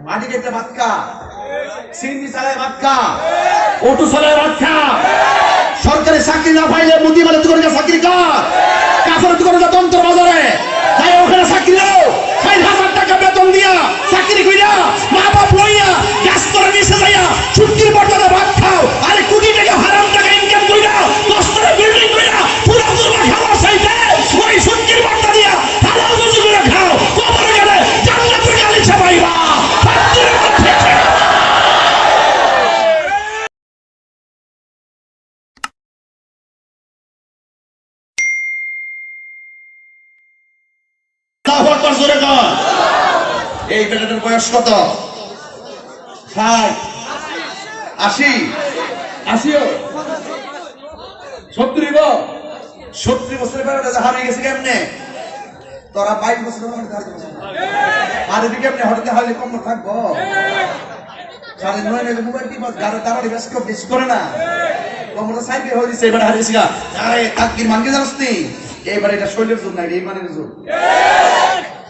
মাটি কেটে ভাত খা, সিন্নি চালায় ভাত খা, অটো চালায় ভাত খা। সরকারি চাকরি না পাইলে মুদি মালে তুই চাকরি কর, কাপড় তুই যা তন্ত্র বাজারে তাই ওখানে চাকরি দাও। ৬০,০০০ টাকা বেতন দিয়া চাকরি কইরা মা বাপ লইয়া গ্যাস করে নিচে যাইয়া ছুটির বর্তমানে ভাত খাও। আরে কোটি টাকা হারাম টাকা ইনকাম কইরা ১০ তলা বিল্ডিং কইরা পুরো দুর্গা খাওয়া চাইতে ওই ছুটির বর্তা দিয়া হালাল রুজি করে খাও। কবরে গেলে জান্নাতের গালিচা পাইবা। এই বেটাটার বয়স কত? ৬০, ৮০, ৭০ বছরের বেড়াটা হারিয়ে গেছে কেমনে? তোরা ২২ বছর হারিয়ে কেমনে? হঠাৎ হারিয়ে কম থাকবো? ৯:৩০ মোবাইল টিপ গাড়ি দাঁড়ানি বেশ করে না, কমটা সাইকেল হয়ে দিচ্ছে। এবার হারিয়েছি গা। আরে তাকির মানকে জানাস নি? এইবার এটা শৈলের জোর না, এটা এই মানের জোর।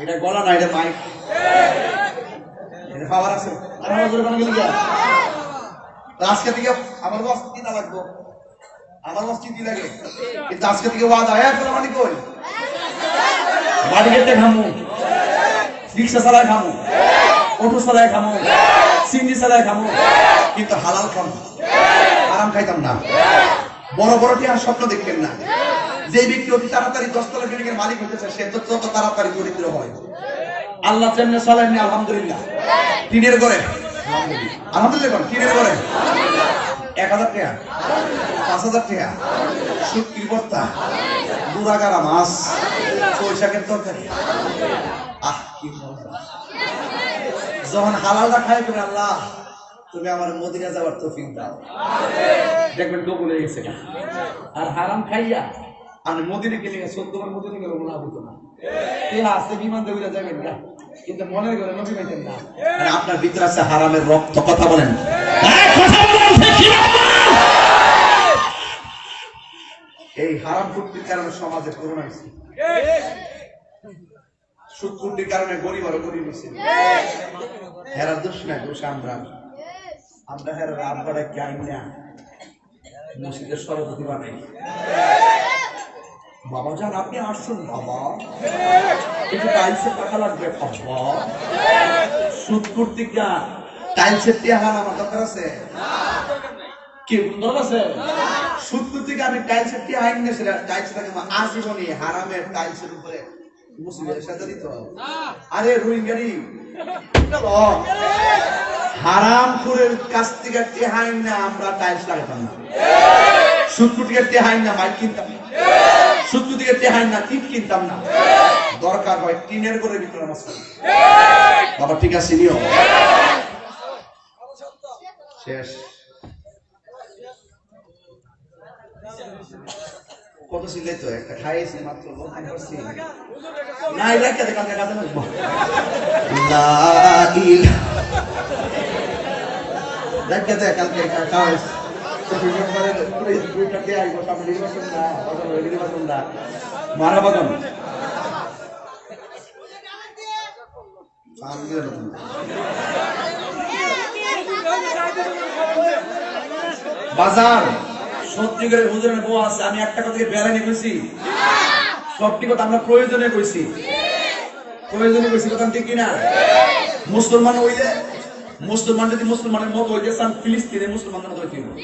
এটা গলা না, এটা মাইক। এটা পাওয়ার আছে। আর আমার জোরে বানা গেলি গা। আজকে থেকে আমার মস্তি না লাগবো, আমার মস্তি কি লাগে, কিন্তু আজকে থেকে ওয়াদা এখন মানে কই বাড়ি গেতে খামু, রিক্সা চালায় খামু, অটো চালায় খামু, সিন্নি চালায় খামু, কিন্তু হালাল খামু, আরাম খাইতাম না। বড় বড় টিয়ার স্বপ্ন দেখতেন না। যে ব্যক্তি অতি তাড়াতাড়ি ১০ তলা বিল্ডিংয়ের মালিক হতে চায় সে তত তাড়াতাড়ি দরিদ্র হয়। আল্লাহ যেমনি চলেননি আলহামদুলিল্লাহ। টিনের ঘরে আলহামদুলিল্লাহ, টিনের ঘরে ১,০০০ টাকা, ৫,০০০ টাকা, শুটকির ভর্তা, বুড়াগাড়া মাছ, পয়সাকের তরকারি। আহ কি মজা! যখন হালালটা খাই করে আল্লাহ তুমি আমার মদিনা যাওয়ার তৌফিক দাও, দেখবেন কবুল হয়ে গেছে। আর হারাম খাইয়া আমি মদিনা গেলে ১৪ মদিনা গেলে মনে হতো না। আছে বিমান দেবীরা যাবেন না, কিন্তু মনের ঘরে নবী পাইতেন না। আপনার ভিতরে আছে হারামের রক্ত। কথা বলেন, এই হারাম ফুটির কারণে সমাজে করোনা হয়েছে, সুদ ফুটির কারণে গরিব আরো গরিব হয়েছে। হেরার দোষ না, দোষ আমরা হেরার আব্বারা কি আইন না মসজিদের সভাপতি বানাই। বাবা যান আপনি আসুন বাবা, একটু টাইলসের টাকা লাগবে বাবা। সুদ কর্তৃকা টাইলসের টিয়াহার আমার দরকার আছে কি দরকার আছে? সুদ কর্তৃকা আমি টাইলসের টিয়া আইন না, সেটা টাইলসের টাকা আজীবনই হারামের টাইলসের উপরে মুসলিমের সাথে দিত। আরে রোহিঙ্গারি হারাম খুরের কাছ থেকে টেহাইন না আমরা টাইলস লাগাতাম না, সুদ কর্তৃকা টেহাইন না মাইক কিনতাম না, সুদ কর্তৃকা টেহাইন না টিপ কিনতাম না। দরকার হয় টিনের করে ভিতরে নামাজ পড়ি। বাবা ঠিক আছে নিও শেষ। কত ছিল তো একটা খাইয়েছি মাত্র না, এটা কাছে কাছে কাছে লাগবো। দেখতে কালকে খাওয়াইছি মারা বাদন বাজার সত্যি করে হুজুরের বউ আছে। আমি একটা কথা বেড়ানি কইছি, সবটি কথা আমরা প্রয়োজনে কইছি, প্রয়োজনে কইছি, কথা ঠিক কিনা? মুসলমান হইলে মুসলমান যদি মুসলমানের মত হইতে চান, ফিলিস্তিনে মুসলমানদের মত হইতে হবে।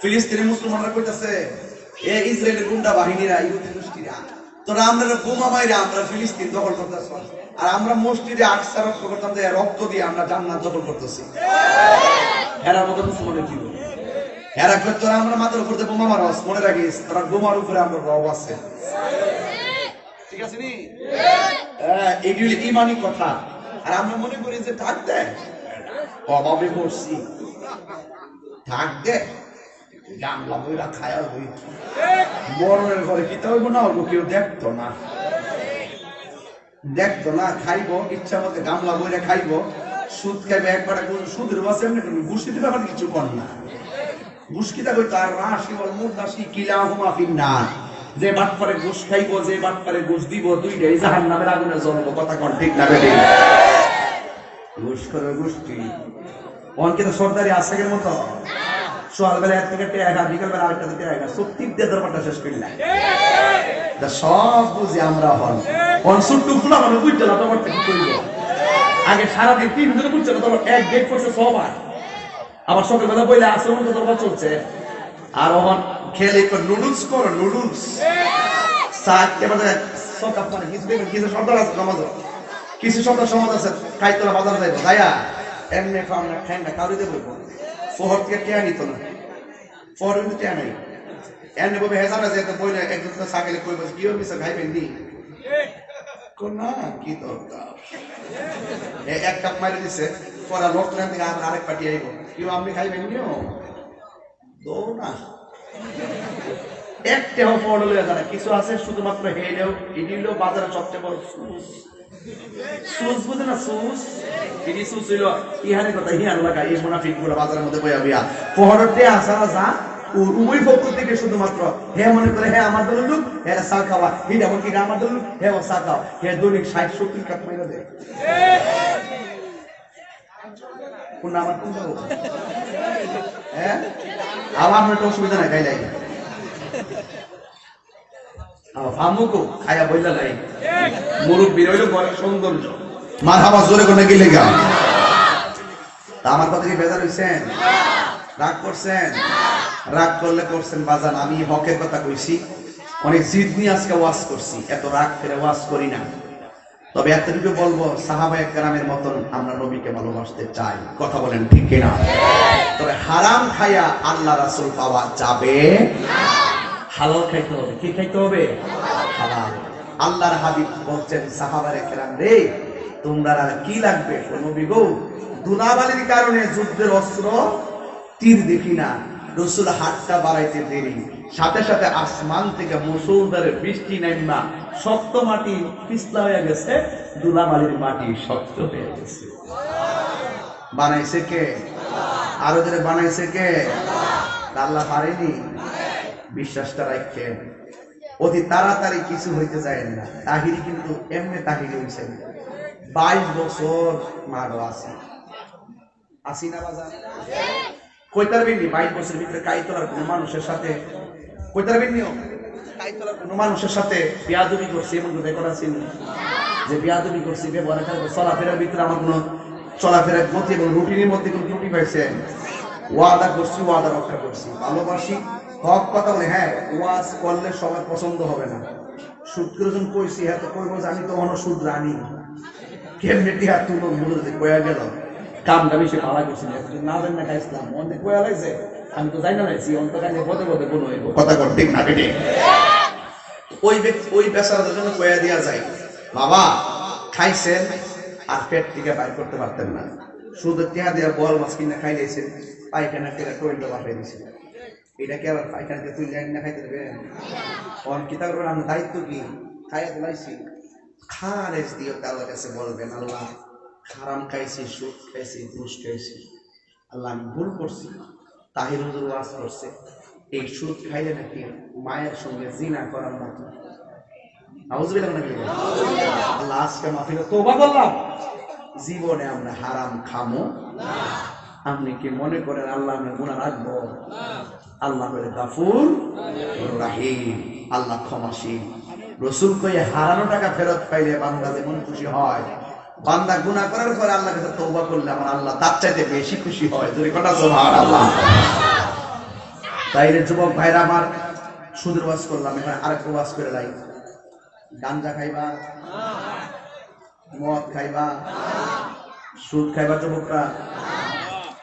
ফিলিস্তিনে মুসলমানরা কইতাছে এ ইসরায়েলের গুন্ডা বাহিনীরা, ইহুদি গোষ্ঠীরা, তোরা আমরা বোমা মাইরা আমরা ফিলিস্তিন দখল করতেছি, আর আমরা মসজিদে আকসা রক্ত করতাম, রক্ত দিয়ে আমরা জান্নাত দখল করতেছি। এরা মতো মুসলমানের কি বলে? এরা কই তোরা আমরা মাথার উপর দিয়ে বোমা মারস, মনে রাখিস তোরা বোমার উপরে আমরা রব আছে। ঠিক আছে নি? এগুলি ইমানি কথা। আর আমরা মনে করি যে থাক দে, অভাবে পড়ছি, থাক দে গামলা বইরা খায়া হই, মরণের ঘরে কি হইব না হইব কেউ দেখতো না, খাইব ইচ্ছা মতো গামলা বইরা খাইব, সুদ খাইবে একবার। সুদের বাসে এমনি করবি, ঘুষিতে ব্যাপার কিছু কর না। ঘুষকিটা কই তার রাশি বল মুদাসি কিলাহুমা ফিন্নার, যে বাটপারে ঘুষ খাইব, যে বাটপারে ঘুষ দিব, দুইটাই জাহান্নামের আগুনে জ্বলবো। কথা কোন ঠিক না বেঠিক? ঘুষ করে গোষ্ঠী অনেকে তো সরকারি আজকের মতো সকালবেলা এক থেকে টেকা বিকালবেলা আরেকটা টেকা সত্যি দিয়ে দরবারটা শেষ করলাম সব বুঝি আমরা হন ছোট্ট ফুলা মানে বুঝতে না দরবারটা কি করবো আগে সারাদিন 3 দিনে বুঝছে না দরবার এক ডেট করছে সবার আবার সকালবেলা বইলে আসলে মতো দরবার চলছে আর ওখান খেলে নুডলস করো নুডলস কিছু শব্দ আছে সমাজ কিছু শব্দ সমাজ আছে খাইতলা বাজার যাইবো যাইয়া এমনি খাওয়া না খাই না কারো দেবো শহর থেকে টেয়া নিত না শহর কিন্তু টেয়া নাই এমনি বলবে হেসাবে যেতে বইলে একজন তো সাকেলে কই বসে কি হবে স্যার খাইবেন নি না কি দরকার এক কাপ মারি দিছে পরে লোক থেকে আরেক পার্টি আইব কেউ আপনি খাইবেন নিও দো না একটাও ফল হয়ে যায় কিছু আছে শুধুমাত্র হেলেও ইডিলেও বাজারে সবচেয়ে বড় সুস বুঝে না সুস ইডি সুস হইল ইহানের কথা ইহান লাগা এই মুনাফিক গুলো বাজারের মধ্যে বইয়া বিয়া পহরতে আসারা যা উভয় পক্ষ থেকে শুধুমাত্র হে মনে করে হ্যাঁ আমার দলের লোক হ্যাঁ চা খাওয়া হিট এমন কি আমার দলের লোক হ্যাঁ ও চা খাওয়া হ্যাঁ দৈনিক 60-70 কাপ মাইরা দেয় কোন আমার কোন যাবো হ্যাঁ আমার একটা অসুবিধা নাই গাইলাই ফামুকো খায়া বইলা নাই মুরব্বী রইল ঘরের সৌন্দর্য মারহাবা জোরে কোনে গেলে গা তা আমার কথা কি বেজার হইছেন রাগ করছেন রাগ করলে করছেন বাজান আমি হকের কথা কইছি অনেক জিদ নিয়ে আজকে ওয়াজ করছি এত রাগ ফেরে ওয়াজ করি না তবে এতটুকু বলবো সাহাবায়ে কেরামের মতন আমরা নবীকে ভালোবাসতে চাই কথা বলেন ঠিক কিনা তবে হারাম খায়া আল্লাহ রাসূল পাওয়া যাবে না হালাল খাইতে হবে কি খাইতে হবে হালাল আল্লাহর হাবিব বলছেন সাহাবায়ে কেরাম রে তোমরা কি লাগবে নবী গো দুনাবালির কারণে যুদ্ধের অস্ত্র তীর দেখি না রাসূল হাতটা বাড়াইতে দেরি সাথে সাথে আসমান থেকে মুসলধারে বৃষ্টি নাইমা শক্ত মাটি পিছলা হয়ে গেছে দুনাবালির মাটি শক্ত হয়ে গেছে বানাইছে কে আরো যারা বানাইছে কে আল্লাহ পারেনি বিশ্বাসটা রাখেন অতি তাড়াতাড়ি কিছু হইতে যায় না তাহিরি কিন্তু এমনি তাহিরি হইছে 22 বছর মারো আছে আসিনা বাজার কইতার বিনি 22 বছরের ভিতরে কাইতলার কোন মানুষের সাথে কইতার বিনিও কাইতলার কোন মানুষের সাথে বিয়াদবি করছে এমন কথা করা ছিল যে বিয়াদবি করছি ব্যবহার করে চলাফেরার ভিতরে আমার কোনো চলাফেরার গতি এবং রুটিনের মধ্যে কোনো ত্রুটি পাইছেন ওয়াদা করছি ওয়াদা রক্ষা করছি ভালোবাসি হক কথা বলে হ্যাঁ ওয়াজ করলে সবার পছন্দ হবে না সুদ করে যখন কইছি হ্যাঁ তো কইব জানি তো অন্য সুদ জানি কেমনে টিহা তুলো মুড়ে কয়া গেল কামটা বেশি ভালো করছি না জানি না খাইছিলাম অনেক কয়া লাগছে আমি তো জানি না রাইছি অন্ত কাজে পদে পদে কোনো হইব কথা কর ঠিক না বেটে ওই বেচারাদের জন্য কয়া দেওয়া যায় বাবা খাইছেন আর পেট থেকে বাইর করতে পারতেন না শুধু টিহা দেওয়া বল মাছ কিনে খাই দিয়েছেন পায়খানা ফেরা টয়লেটে বাপাই দিয়েছেন এটা কি আবার পায়খানাকে তুই লাইন না খাইতে দেবেন কোন কি তার আমার দায়িত্ব কি খাইয়া দিলাইছি খারেজ দিও আল্লাহর কাছে বলবেন আল্লাহ হারাম খাইছি সুদ খাইছি ঘুষ খাইছি আল্লাহ আমি ভুল করছি তাহির হুজুর ওয়াজ করছে এই সুদ খাইলে নাকি মায়ের সঙ্গে জিনা করার মতো নাউজুবিল্লাহ নাকি আল্লাহ আজকে মাফিলে তওবা করলাম জীবনে আমরা হারাম খামো না আপনি কি মনে করেন আল্লাহ আমি গুনাহ রাখবো আল্লাহ বলে গাফুর রহিম আল্লাহ ক্ষমাশীল রাসূল কয়ে হারানো টাকা ফেরত পাইলে বান্দা যেমন খুশি হয় বান্দা গুনাহ করার পরে আল্লাহর কাছে তওবা করলে আমার আল্লাহ তার চাইতে বেশি খুশি হয় যদি কথা সুবহানাল্লাহ তাইলে যুবক ভাইরা আমার সুন্দর ওয়াজ করলাম এবার আরেকটা ওয়াজ করে লাই গাঞ্জা খাইবা মদ খাইবা সুদ খাইবা যুবকরা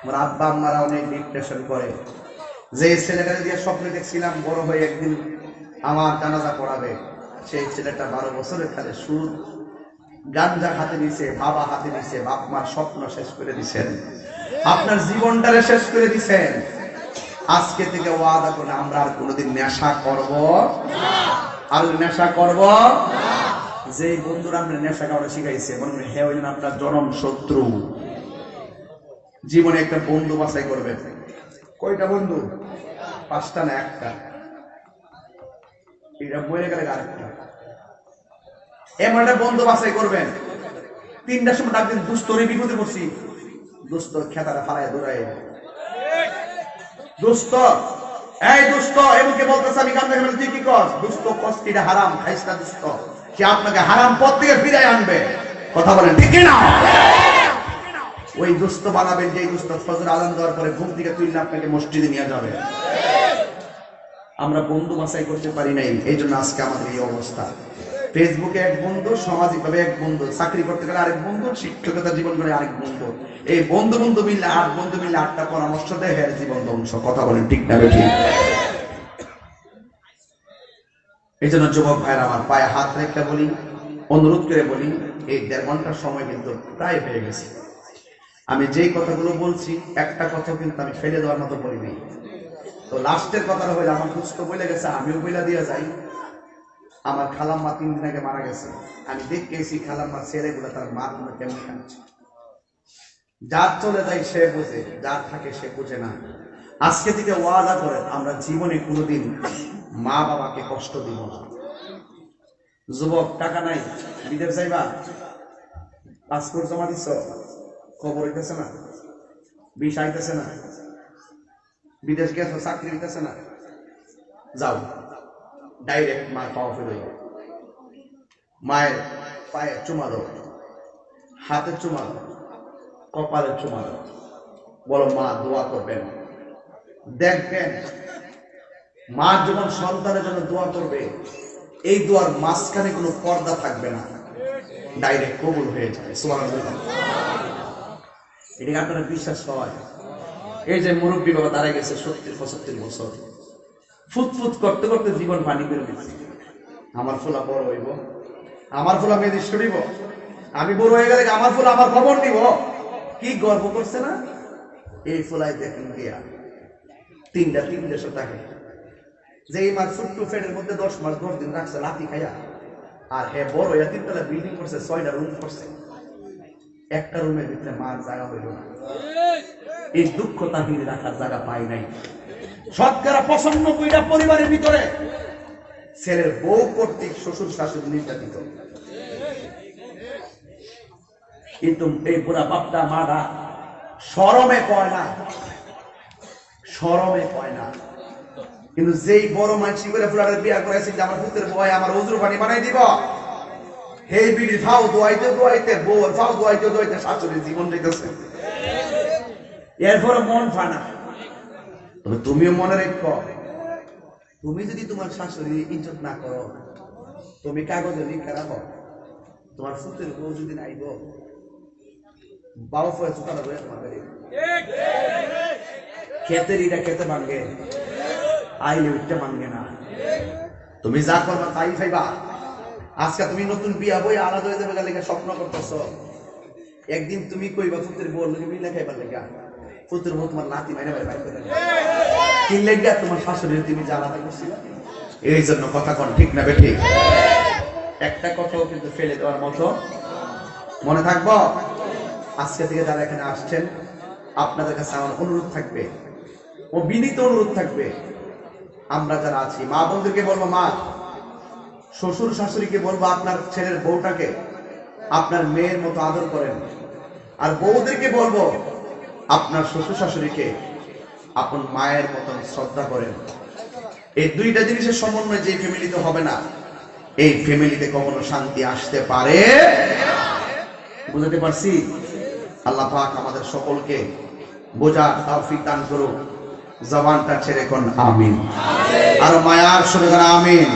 আমার আব্বা আম্মারা অনেক ডিপ্রেশন করে যে ছেলেটা দিয়ে স্বপ্নে দেখছিলাম বড় হয়ে একদিন আমার জানাজা পড়াবে সেই ছেলেটা 12 বছরের কালে সুদ গাঞ্জা হাতে নিছে বাবা হাতে নিছে বাপ মার স্বপ্ন শেষ করে দিছেন আপনার জীবনটারে শেষ করে দিছেন আজকে থেকে ওয়াদা করে আমরা আর কোনোদিন নেশা করব না আর নেশা করব না যে বন্ধুরা আমরা নেশা খাওয়া শিখাইছে মনে হে হইলেন আপনার জনম শত্রু জীবনে একটা বন্ধু বাছাই করবেন কয়টা বন্ধু 5টা না একটা এটা বইয়ে গেলে আরেকটা এমন একটা বন্ধু বাছাই করবেন 3টার সময় ডাক দিন, দুস্থ রে বিপদে পড়ছি। দুস্থ খেতারা ফালায় দৌড়ায়, দুস্থ এই দুস্থ এমনকি বলতেছে আমি কাম দেখে তুই কি কর? দুস্থ কষ্টিটা হারাম খাইস না দুস্থ, সে আপনাকে হারাম পথ থেকে ফিরাই আনবে। কথা বলেন ঠিক না? ওই দুস্থ বানাবেন যে দুস্থ ফজর আজান দেওয়ার পরে ঘুম থেকে তুললে আপনাকে মসজিদে নিয়ে যাবে। আমরা বন্ধু বাছাই করতে পারি নাই, এই জন্য আজকে আমাদের এই অবস্থা। ফেসবুকে এক বন্ধু, সামাজিক ভাবে এক বন্ধু, চাকরি করতে গেলে আরেক বন্ধু, শিক্ষকতা জীবন করে আরেক বন্ধু। এই বন্ধু বন্ধু মিললে 8 বন্ধু মিললে 8টা পরামর্শ দেয়, হ্যাঁ জীবন ধ্বংস। কথা বলেন ঠিক না ঠিক? এই জন্য যুবক ভাইরা আমার পায়ে হাত রেখে বলি, অনুরোধ করে বলি, এই 1.5 ঘন্টার সময় কিন্তু প্রায় হয়ে গেছে। আমি যেই কথাগুলো বলছি একটা কথা কিন্তু আমি ফেলে দেওয়ার মতো বলিনি। তো লাস্টের কথাটা হইলে আমার দুস্থ বলে গেছে, আমিও বইলা দিয়ে যাই। আমার খালাম্মা 3 দিন আগে মারা গেছে। আমি দেখেছি খালাম্মার ছেলেগুলো তার মা গুলো কেমন কাঁদছে। যার চলে যায় সে বোঝে, যার থাকে সে বোঝে না। আজকে থেকে ওয়াদা করেন আমরা জীবনে কোনোদিন মা বাবাকে কষ্ট দিব না। যুবক টাকা নাই, বিদেশ যাইবা, পাসপোর্ট জমা দিচ্ছ, খবর হইতেছে না, ভিসা আইতেছে না, বিদেশ গেছো চাকরি হইতেছে না, যাও ডাইরেক্ট মার পাওয়া ফেলে যাও, মায়ের পায়ে চুমা দাও, হাতে চুমা দাও, কপালে চুমা দাও, বলো মা দোয়া করবেন। দেখবেন মা যখন সন্তানের জন্য দোয়া করবে, এই দোয়ার মাঝখানে কোনো পর্দা থাকবে না, ডাইরেক্ট কবুল হয়ে যাবে। সুবহানাল্লাহ। এটা আপনারা বিশ্বাস হয়? এই যে মুরব্বী বাবা দাঁড়ায় গেছে 70-75 বছর, ফুটফুট করতে করতে জীবন পানি করে দিচ্ছে। আমার ফুলা বড় হইব, আমার ফুলা মেয়েদের শুনিব, আমি বড় হয়ে গেলে আমার ফুলা আমার খবর নিব। কি গর্ব করছে না? এই ফুলাই দেখেন দিয়া 3 দেশে থাকে, যে এই মার ছোট্ট ফেডের মধ্যে 10 মাস 10 দিন রাখছে লাঠি খাইয়া, আর হে বড় হইয়া 3 তলা বিল্ডিং করছে, 6টা রুম করছে, একটা রুমের ভিতরে মার জায়গা হইল না। এই দুঃখ তাহির রাখার জায়গা পাই নাই। শতকরা 95টা পরিবারের ভিতরে ছেলের বউ কর্তৃক শ্বশুর শাশুড়ি নির্যাতিত, কিন্তু এই বুড়া বাপটা মারা শরমে কয় না, শরমে কয় না। কিন্তু যেই বড় মানসি করে ফুলারের বিয়া করেছে যে আমার পুত্রের বউ আমার ওজুর পানি বানাই দিব, এই বিড়ি ফাও দোয়াইতে দোয়াইতে বউ ফাও দোয়াইতে দোয়াইতে শাশুড়ির জীবন যেতেছে, এরপরে মন ফানা। তবে তুমিও মনে রেখো, তুমি যদি তোমার শাশুড়ির ইজ্জত না করো, তুমি কাগজে লিখে রাখো, তোমার পুত্রের বউ যদি নাইব বাবা ফয়ে চুকানো রয়ে তোমার খেতের ইটা খেতে ভাঙ্গে, আইলে উঠতে ভাঙ্গে না। তুমি যা করবা তাই খাইবা। আজকে তুমি নতুন বিয়া বই আলাদা হয়ে যাবে লেগে স্বপ্ন করতেছ, একদিন তুমি কইবা পুত্রের বউ লেগে মিলে খাইবার লেগা, পুত্রের বউ তোমার লাথি মাইনে বাইরে করে কি লেগে তোমার শাশুড়ি তুমি জ্বালাতে করছিলা। এই জন্য কথা কোন ঠিক না বেঠি? একটা কথাও কিন্তু ফেলে দেওয়ার মতো মনে থাকবো। আজকে থেকে যারা এখানে আসছেন আপনাদের কাছে আমার অনুরোধ থাকবে, ও বিনীত অনুরোধ থাকবে, আমরা যারা আছি মা বোনদেরকে বলবো, মা শ্বশুর শাশুড়িকে বলবো আপনার ছেলের বউটাকে আপনার মেয়ের মতো আদর করেন, আর বউদেরকে বলবো আপনার শ্বশুর শাশুড়িকে আপন মায়ের মতন শ্রদ্ধা করেন। এই 2টা জিনিসের সমন্বয় যে ফ্যামিলিতে হবে না, এই ফ্যামিলিতে কখনো শান্তি আসতে পারে। বুঝতে পারছি? আল্লাহ পাক আমাদের সকলকে বোঝার তৌফিক দান করুক। জবানটা ছেড়ে কোন আমিন, আর মায়ার সঙ্গে আমিন।